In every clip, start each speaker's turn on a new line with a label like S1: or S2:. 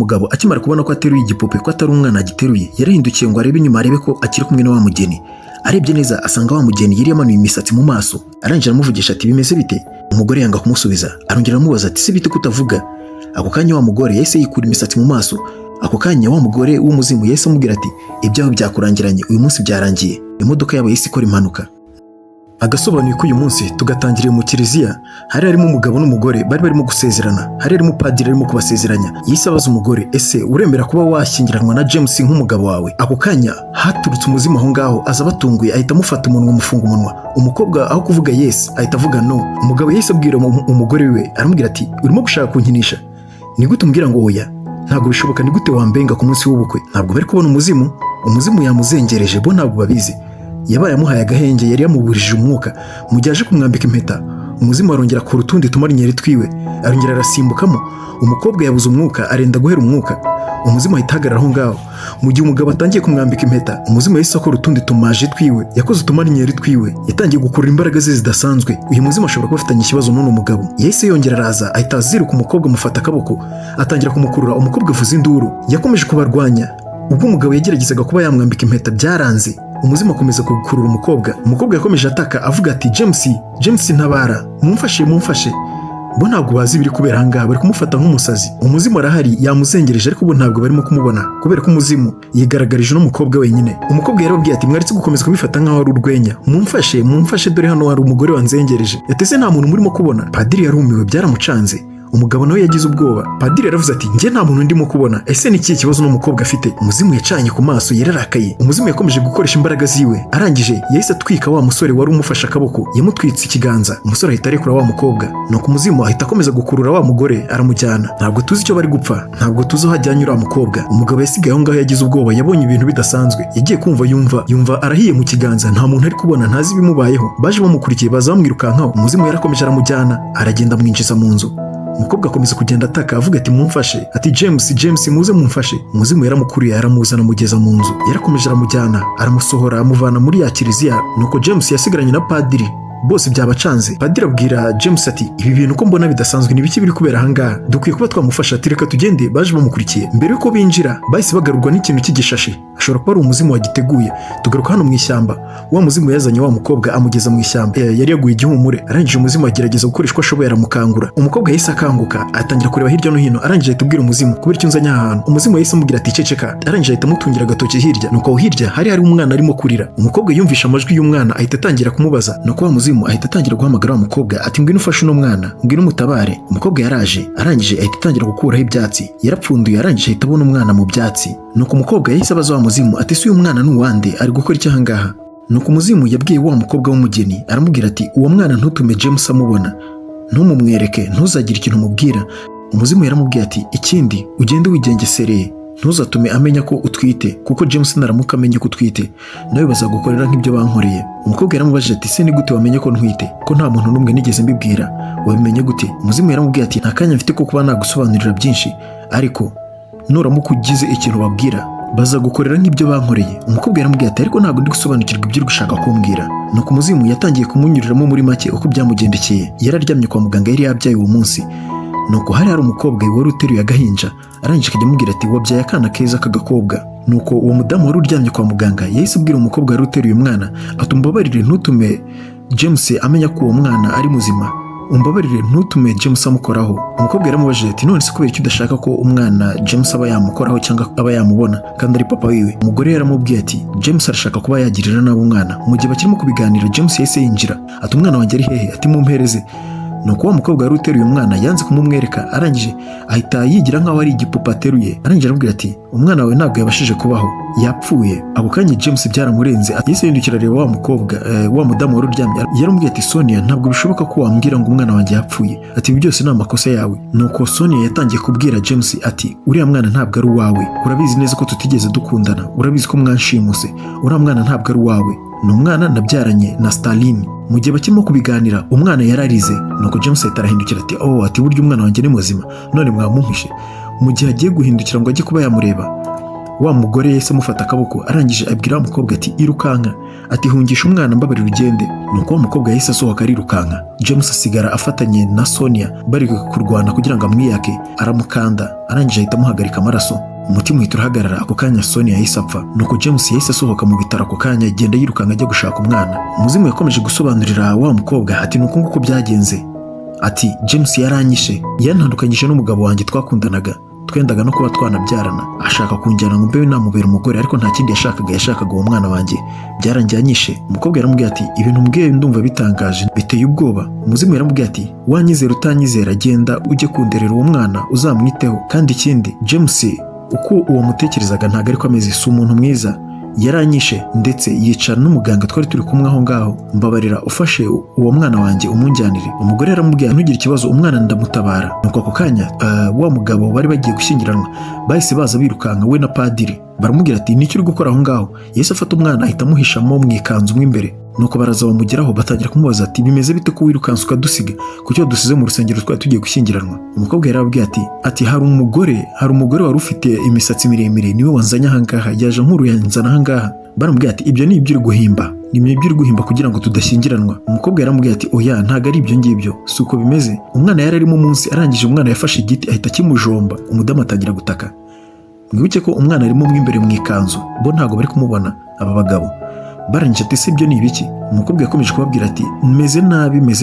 S1: Umugabo akimara kubona ko ateruye igipupe ko atari umwana agiteruye, yarahindukiye ngo arebe inyuma arebe ko akiri kumwe na wa mugeni. Arebye neza asanga wa mugeni yari yamanuye imisatsi mu maso. Arangije aramuvugisha ati bimeze bite? Umugore yanga kumusubiza, arongera aramubaza ati se bite kutavuga? Ako kanya wa mugore yahise yikura imisatsi mu maso. Ako kanya wa mugore w'umuzimu yahise amubwira ati ibyaho byakurangiranye, uyu munsi byarangiye. Imodoka yabo yahise ikora impanuka. Agasobanuye ko uyu munsi tugatangiriye mu kiliziya, hari harimo umugabo n'umugore bari barimo gusezerana, hari harimo padiri arimo kubasezeranya. Yise abaza umugore, ese uremera kuba washyingiranwa na James nk'umugabo wawe? Ako kanya haturutse umuzimu aho ngaho, aza batunguye ahita amufata umunwa, amufunga umunwa. Umukobwa aho kuvuga yes ahita avuga no. Umugabo yahise abwira umugore we, aramubwira ati urimo gushaka kunkinisha? Ni gute umbwira ngo oya? Ntabwo bishoboka. Ni gute wambenga ku munsi w'ubukwe? Ntabwo bari kubona umuzimu yamuzengereje, bo ntabwo babizi. Yabaye amuhaye agahenge, yari yamuburije umwuka. Mu gihe aje kumwambika impeta, umuzimu arongera ku rutundi tumarinyeri twiwe, arongera arasimbukamo. Umukobwa yabuze umwuka, arenda guhera umwuka. Umuzimu ahita ahagarara aho ngaho. Mu gihe umugabo atangiye kumwambika impeta, umuzimu yahise akora utundi tumaje twiwe, yakoze utumarinyeri twiwe, yatangiye gukurura imbaraga ze zidasanzwe. Uyu muzimu ashobora kuba afitanye ikibazo n'uno mugabo. Yahise yongera araza, ahita aziruka umukobwa, amufata akaboko, atangira kumukurura. Umukobwa avuza induru, yakomeje kubarwanya. Ubwo umugabo yageragezaga kuba yamwambika impeta byaranze, umuzimu akomeza gukurura umukobwa. Umukobwa yakomeje ataka avuga ati James ntabara, mumfashe. Bo ntabwo bazi biri kubera ahangaha, bari kumufata nk'umusazi. Umuzimu arahari yamuzengereje, ariko bo ntabwo barimo kumubona kubera ko umuzimu yigaragarije n'umukobwa wenyine. Umukobwa yarababwiye ati mwaretse gukomeza kubifata nk'aho ari urwenya, mumfashe dore hano hari umugore wanzengereje. Yateze nta muntu murimo kubona. Padiri yarumiwe, byaramucanze. Umugabo nawe yagize ubwoba. Padiri yaravuze ati njye nta muntu ndimo kubona, ese ni ikihe kibazo n'umukobwa afite? Umuzimu yacanye ku maso, yararakaye. Umuzimu yakomeje gukoresha imbaraga ziwe, arangije yahise atwika wa musore wari umufashe akaboko, yamutwitse ikiganza. Umusore ahita arekura wa mukobwa, nuko umuzimu ahita akomeza gukurura wa mugore aramujyana. Ntabwo tuzi icyo bari gupfa, ntabwo tuzi aho ajyanye uriya mukobwa. Umugabo yasigaye aho ngaho yagize ubwoba, yabonye ibintu bidasanzwe, yagiye kumva yumva arahiye mu kiganza, nta muntu ari kubona, ntazi ibimubayeho. Baje bamukurikiye baza bamwirukankaho. Umuzimu yarakomeje aramujyana, aragenda amwinjiza mu nzu. Umukobwa akomeza kugenda ataka avuga ati mumfashe, ati James muze mumfashe. Umuzimu yaramukuriye, aramuzana amugeza mu nzu. Yarakomeje aramujyana, aramusohora, amuvana muri ya kiliziya. Nuko James yasigaranye na padiri, bose byabacanze. Padiri abwira James ati ibi bintu ko mbona bidasanzwe, ni biki biri kubera ahangaha? Dukwiye kuba twamufasha. Ati reka tugende. Baje bamukurikiye. Mbere yuko binjira bahise bagarurwa n'ikintu cy'igishashi, ashobora kuba ari umuzimu wagiteguye. Tugaruka hano mu ishyamba, wa muzimu yazanye wa mukobwa amugeza mu ishyamba. Yari yaguye igihumure. Arangije umuzimu agerageza gukoresha uko ashoboye, aramukangura. Umukobwa yahise akanguka, atangira kureba hirya no hino. Arangije ahita abwira umuzimu kubera icyo nzanye aha hantu. Umuzimu yahise amubwira ati ceceka. Arangije ahita amutungira agatoki hirya. Nuko aho hirya hari umwana arimo kurira. Umukobwa yumvisha amajwi y'umwana, ahita atangira kumubaza. Nuko wa muzimu ahita atangira guhamagara wa mukobwa ati ngwino ufashe uno mwana, ngwino umutabare. Umukobwa yaraje, arangije ahita atangira gukuraho ibyatsi. Yarapfunduye, arangije ahita abona umwana mu byatsi. Nuko umukobwa yahise abaza wa muzimu ati si uyu mwana ni uwande, ari gukora iki ahangaha? Nuko umuzimu yabwiye wa mukobwa w'umugeni, aramubwira ati uwo mwana ntutume James amubona, ntumumwereke, ntuzagire ikintu umubwira. Umuzimu yaramubwiye ati ikindi ugende wigengesereye, ntuzatume amenya ko utwite, kuko James naramuka amenye ko utwite nawe bazagukorera nk'ibyo bankoreye. Umukobwa yaramubajije ati se ni gute wamenye ko ntwite, ko nta muntu n'umwe nigeze mbibwira, wabimenye gute? Umuzimu yaramubwiye ati nta kanya mfite ko kuba nagusobanurira byinshi, ariko nuramuka ugize ikintu babwira bazagukorera nk'ibyo bankoreye. Umukobwa yaramubwiye ati ariko ntabwo ndi gusobanukirwa ibyo uri gushaka kumbwira. Nuko umuzimu yatangiye kumunyuriramo muri make uko byamugendekeye. Yararyamye kwa muganga, yari yabyaye uwo munsi. Nuko hari umukobwa wari uteruye agahinja, arangije akajya amubwira ati wabyaye akana keza k'agakobwa. Nuko uwo mudamu wari uryamye kwa muganga yahise abwira umukobwa wari uteruye umwana ati umbabarire ntutume James amenya ko uwo mwana ari muzima, umbabarire ntutume James amukoraho. Umukobwa yaramubajije ati none se kubera icyo udashaka ko umwana James aba yamukoraho cyangwa aba yamubona kandi ari papa wiwe? Umugore yaramubwiye ati James arashaka kuba yagirira nabi umwana. Mu gihe bakirimo kubiganira James yahise yinjira ati umwana wanjye ari hehe? Ati mumpereze. Nuko wa mukobwa wari uteruye umwana yanze kumumwereka, arangije ahita yigira nkaho ari igipupa ateruye. Arangije aramubwira ati umwana wawe ntabwo yabashije kubaho, yapfuye. Ako kanya James byaramurenze, yahise yindukira areba wa mukobwa, wa mudamu wari uryamye. Yaramubwiye ati Sonia, ntabwo bishoboka ko wambwira ngo umwana wanjye yapfuye, ati ibi byose ni amakosa yawe. Nuko Sonia yatangiye kubwira James ati uriya mwana ntabwo ari uwawe, urabizi neza ko tutigeze dukundana, urabizi ko mwanshimuse, uriya mwana ntabwo ari uwawe, ni umwana nabyaranye na Stalin. Mu gihe bakirimo kubiganira umwana yararize. Nuko James ahita arahindukira ati ati burya umwana wanjye ni muzima, none mwamumpishe. Mu gihe agiye guhindukira ngo ajye kuba yamureba, wa mugore yahise amufata akaboko arangije abwira wa mukobwa ati irukanka, ati hungisha umwana mbabarira ugende. Nuko wa mukobwa yahise asohoka arirukanka. James asigara afatanye na Sonia bari kurwana kugira ngo amwiyake, aramukanda arangije ahita amuhagarika amaraso. Umutima uhita urahagarara. Ako kanya Sonia yahise apfa. Nuko James yahise asohoka mu bitaro ako kanya agenda yirukanka ajya gushaka umwana. Umuzimu yakomeje gusobanurira wa mukobwa ati nuko nguko byagenze, ati James yaranyishe, yantandukanyije n'umugabo wanjye twakundanaga, twendaga no kuba twanabyarana, ashaka kunjyana ngo mbewe namubera umugore, ariko nta kindi yashakaga uwo mwana wanjye, byarangiye anyishe. Umukobwa yaramubwiye ati ibintu mbwiye ndumva bitangaje, biteye ubwoba. Umuzimu yaramubwiye ati wanyizera utanyizera, genda ujye kunderera uwo mwana uzamwiteho, kandi ikindi James uko uwo mutekerezaga ntago ariko ameze, si umuntu mwiza, yaranyishe ndetse yicara n'umuganga twari turi kumwe aho ngaho, mbabarira ufashe uwo mwana wanjye umunjyanire. Umugore yaramubwiye ntugire ikibazo, umwana ndamutabara. Nuko ako kanya wa mugabo bari bagiye gushyingiranwa bahise baza birukanka we na padiri, baramubwira ati nicyo uri gukora aho ngaho. Yahise afata umwana ahita amuhishamo mu ikanzu mo imbere. Nuko baraza bamugeraho batangira kumubaza ati bimeze bite ko wirukansa ukadusiga, kucyo dusize mu rusengero twari tugiye gushyingiranwa. Umukobwa yarababwiye ati hari umugore wari ufite imisatsi miremire, niwe wanzanye ahangaha, yaje nkuru yanzana ahangaha. Baramubwiye ati ibyo ni ibyo uri guhimba, ni ibyo uri guhimba kugira ngo tudashyingiranwa. Umukobwa yaramubwiye ati oya ntago ari ibyo ngibyo, si uko bimeze. Umwana yari arimo munsi, arangije umwana yafashe igiti ahita kimujomba, umudamu atangira gutaka. Mwibuke ko umwana arimo mo imbere mu ikanzu, bo ntago bari kumubona aba bagabo. Barangije ati se ibyo ni ibiki? Umukobwa yakomeje kubabwira ati meze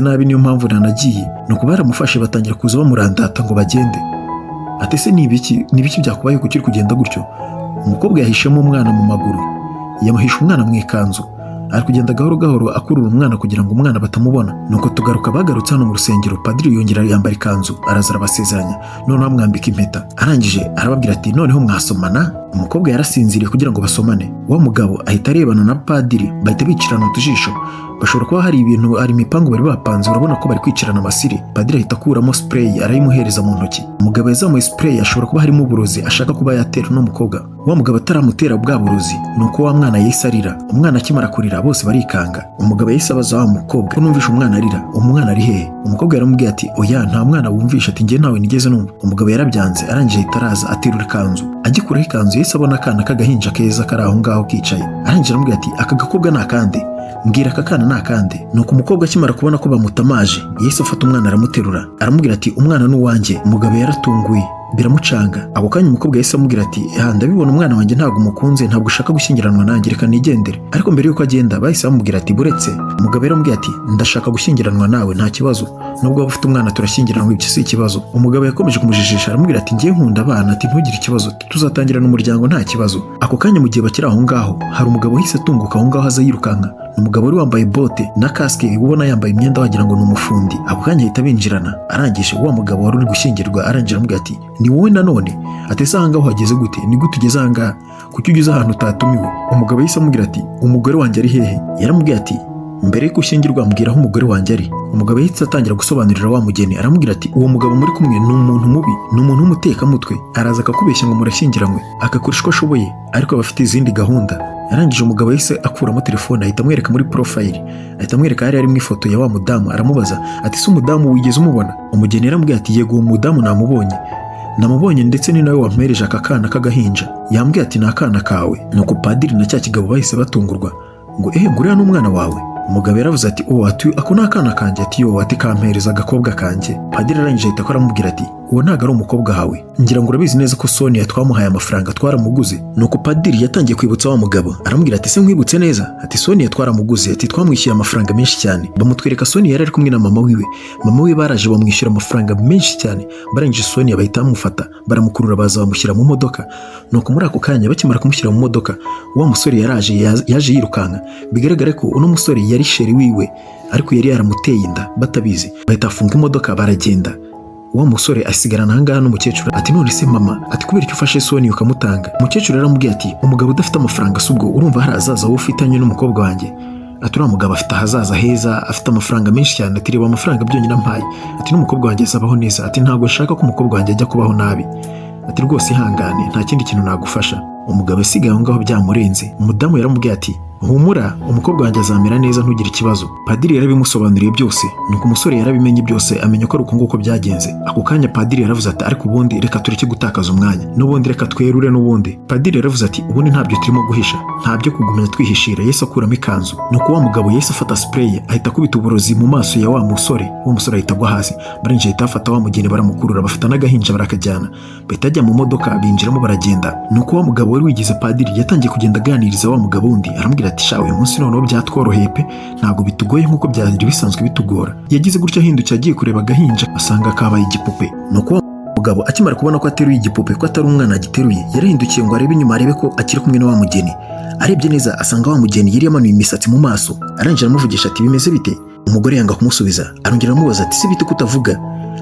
S1: nabi niyo mpamvu nanagiye. Nuko baramufashe batangira kuza bamurandata ngo bagende. Ati se ni ibiki byakubaye kuki uri kugenda gutyo? Umukobwa yahishemo umwana mu maguru, yamuhisha umwana mu ikanzu, ari kugenda gahoro gahoro akurura umwana kugira ngo umwana batamubona. Nuko bagarutse hano mu rusengero, padiri yongera yambara ikanzu, araza arabasezeranya, noneho amwambika impeta. Arangije arababwira ati noneho mwasomana. Umukobwa yarasinziriye kugira ngo basomane. Wa mugabo ahita arebana na padiri, bahita bicirana utujisho. Bashobora kuba hari imipango bari bapanze, urabona ko bari kwicirana amasiri. Padiri ahita akuramo spray arayimuhereza mu ntoki. Umugabo yazamuye spray, ashobora kuba harimo uburozi ashaka kuba yatera n'umukobwa. Wa mugabo ataramutera bwa burozi, nuko wa mwana yahise arira. Umwana akimara kurira bose barikanga. Umugabo yahise abaza wa mukobwa ko numvisha umwana arira, umwana ari hehe? Umukobwa yaramubwiye ati oya nta mwana wumvisha, ati njye ntawe nigeze numva. Umugabo yarabyanze, arangije ahita araza aterura ikanzu. Agikuraho ikanzu yahise abona akana k'agahinja keza kari aho ngaho kicaye. Arangije aramubwira ati aka gakobwa ni akande, mbwira aka kana ni akande. Nuko umukobwa akimara kubona ko bamutamaje yahise afata umwana aramuterura, aramubwira ati umwana ni uwanjye. Umugabo yaratunguye biramucanga. Ako kanya umukobwa yahise amubwira ati ndabibona umwana wanjye ntabwo umukunze, ntabwo ushaka gushyingiranwa nanjye, reka nigendere. Ariko mbere yuko agenda bahise bamubwira ati buretse. Umugabo yaramubwiye ati ndashaka gushyingiranwa nawe nta kibazo, nubwo waba ufite umwana turashyingiranwa, ibyo si ikibazo. Umugabo yakomeje kumujijisha aramubwira ati ngiye nkunda abana, ati ntugire ikibazo, tuzatangirana umuryango nta kibazo. Ako kanya mu gihe bakiri aho ngaho hari umugabo wahise atunguka aho ngaho aza yirukanka. Umugabo wari wambaye bote na kasike, ubona yambaye imyenda wagira ngo ni umufundi. Ako kanya ahita binjirana. Arangije wa mugabo wari uri gushyingirwa arangije aramubwira ati ni wowe nanone? Ati se ahangaho wageze gute? Ni gute ugeze ahangaha? Kuki ugeze ahantu utatumiwe? Umugabo yahise amubwira ati umugore wanjye ari hehe? Yaramubwiye ati mbere yuko ushyingirwa mbwira aho umugore wanjye ari. Umugabo yahise atangira gusobanurira wa mugeni, aramubwira ati uwo mugabo muri kumwe ni umuntu mubi, ni umuntu w'umutekamutwe, araza akakubeshya ngo murashyingiranywe, akakoresha uko ashoboye, ariko aba afite izindi gahunda. Yarangije umugabo yahise akuramo telefone ahita amwereka muri profile, ahita amwereka hari harimo ifoto ya wa mudamu. Aramubaza ati se umudamu wigeze umubona? Umugeni yaramubwiye ati yego uwo mudamu namubonye ndetse ni nawe wampereje aka kana k'agahinja. Yambwiye ati ni akana kawe. Nuko padiri na cya kigabo bahise batungurwa ngo nguriya n'umwana wawe. Umugabo yaravuze ati ako ni akana kanjye. Ati ati kampereza agakobwa kanjye. Padiri arangije ahita aramubwira ati uwo ntago ari umukobwa wawe, ngira ngo urabizi neza ko Sonia twamuhaye amafaranga twaramuguze. Nuko padiri yatangiye kwibutsa wa mugabo, aramubwira ati se nkwibutse neza? Ati Sonia twaramuguze, ati twamwishyuye amafaranga menshi cyane. Bamutwereka Sonia yari ari kumwe na mama wiwe baraje bamwishyura amafaranga menshi cyane. Barangije Sonia bahita bamufata baramukurura baza bamushyira mu modoka. Nuko muri ako kanya bakimara kumushyira mu modoka, wa musore yaje yirukanka. Bigaragara ko uno musore yari sheri wiwe, ariko yari yaramuteye inda batabizi. Bahita afunga imodoka baragenda. Wa musore asigarana ahangaha n'umukecuru. Ati none se mama, ati kubera icyo ufashe Sonia ukamutanga? Umukecuru yaramubwiye ati umugabo udafite amafaranga subwo urumva hari azaza wowe ufitanye n'umukobwa wanjye? Ati uriya mugabo afite ahazaza heza, afite amafaranga menshi cyane, ati reba amafaranga byonyine ampaye, ati n'umukobwa wanjye azabaho neza, ati ntabwo nshaka ko umukobwa wanjye ajya kubaho nabi, ati rwose ihangane nta kindi kintu nagufasha. Umugabo asigaye aho ngaho byamurenze. Umudamu yaramubwiye ati humura umukobwa wanjye azamera neza ntugire ikibazo. Padiri yarabimusobanuriye byose, nuko umusore yarabimenye byose amenya ko ari uko nguko byagenze. Ako kanya padiri yaravuze ati ariko ubundi reka tureke gutakaza umwanya, n'ubundi reka twerure n'ubundi. Padiri yaravuze ati ubundi ntabyo turimo guhisha, ntabyo kugumya twihishira. Yesu akuramo ikanzu, nuko wa mugabo Yesu afata spray ahita akubita uburozi mu maso ya wa musore ahita agwa hasi. Barinjira ahita afata wa mugeni baramukurura, bafata n'agahinja barakajyana, bahita ajya mu modoka binjiramo baragenda. Nuko wa mugabo wari wigize padiri yatangiye kugenda aganiriza wa mugabo wundi, aramubwira ati shawe uyu munsi noneho byatworoheye pe, ntabwo bitugoye nk'uko byari bisanzwe bitugora. Yagize gutya ahindukiye agiye kureba agahinja asanga kabaye igipupe. Nuko mugabo akimara kubona ko ateruye igipupe ko atari umwana agiteruye, yarahindukiye ngo arebe inyuma arebe ko akiri kumwe na wa mugeni. Arebye neza asanga wa mugeni yari yamanuye imisatsi mu maso, arangije aramuvugisha ati bimeze bite? Umugore yanga kumusubiza, arongera aramubaza ati si bite kutavuga?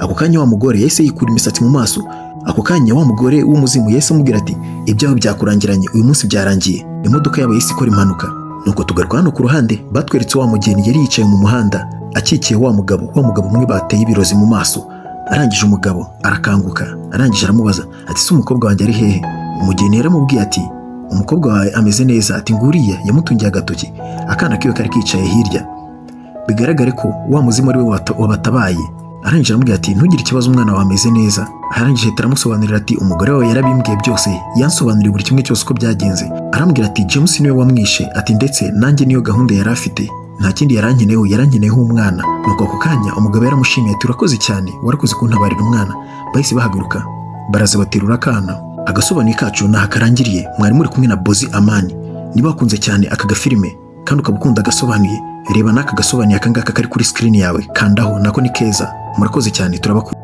S1: Ako kanya wa mugore yahise yikura imisatsi mu maso. Ako kanya wa mugore w'umuzimu yahise amubwira ati ibyaho byakurangiranye, uyu munsi byarangiye. Imodoka yabo yahise ikora impanuka. Nuko tugaruka hano ku ruhande, batweretse wa mugeni yari yicaye mu muhanda akikiye wa mugabo umwe bateye ibirozi mu maso. Arangije umugabo arakanguka, arangije aramubaza ati si umukobwa wanjye ari hehe? Umugeni yaramubwiye ati umukobwa wawe ameze neza, ati nguriya yamutungiye agatoki, akana kiwe kari kicaye hirya. Bigaragare ko wa muzimu ari we wabatabaye. Arangije aramubwira ati ntugire ikibazo umwana wawe ameze neza. Arangije aramusobanurira ati umugore wawe yarabimbwiye byose, yansobanuriye buri kimwe cyose uko byagenze. Arambwira ati James niwe wamwishe, ati ndetse nanjye niyo gahunda yari afite, nta kindi yarankeneyeho umwana. Nuko ako kanya umugabo yaramushimiye ati urakoze cyane, warakoze kuntabarira umwana. Bahise bahaguruka baraza baterura akana. Agasobanuye kacu naha karangiriye. Mwari muri kumwe na Bozi Amani. Niba wakunze cyane aka gafilime kandi ukaba ukunda agasobanuye, reba n'aka gasobanuye akangaka kari kuri screen yawe, kandaho nako ni keza. Murakoze cyane, turabakunda.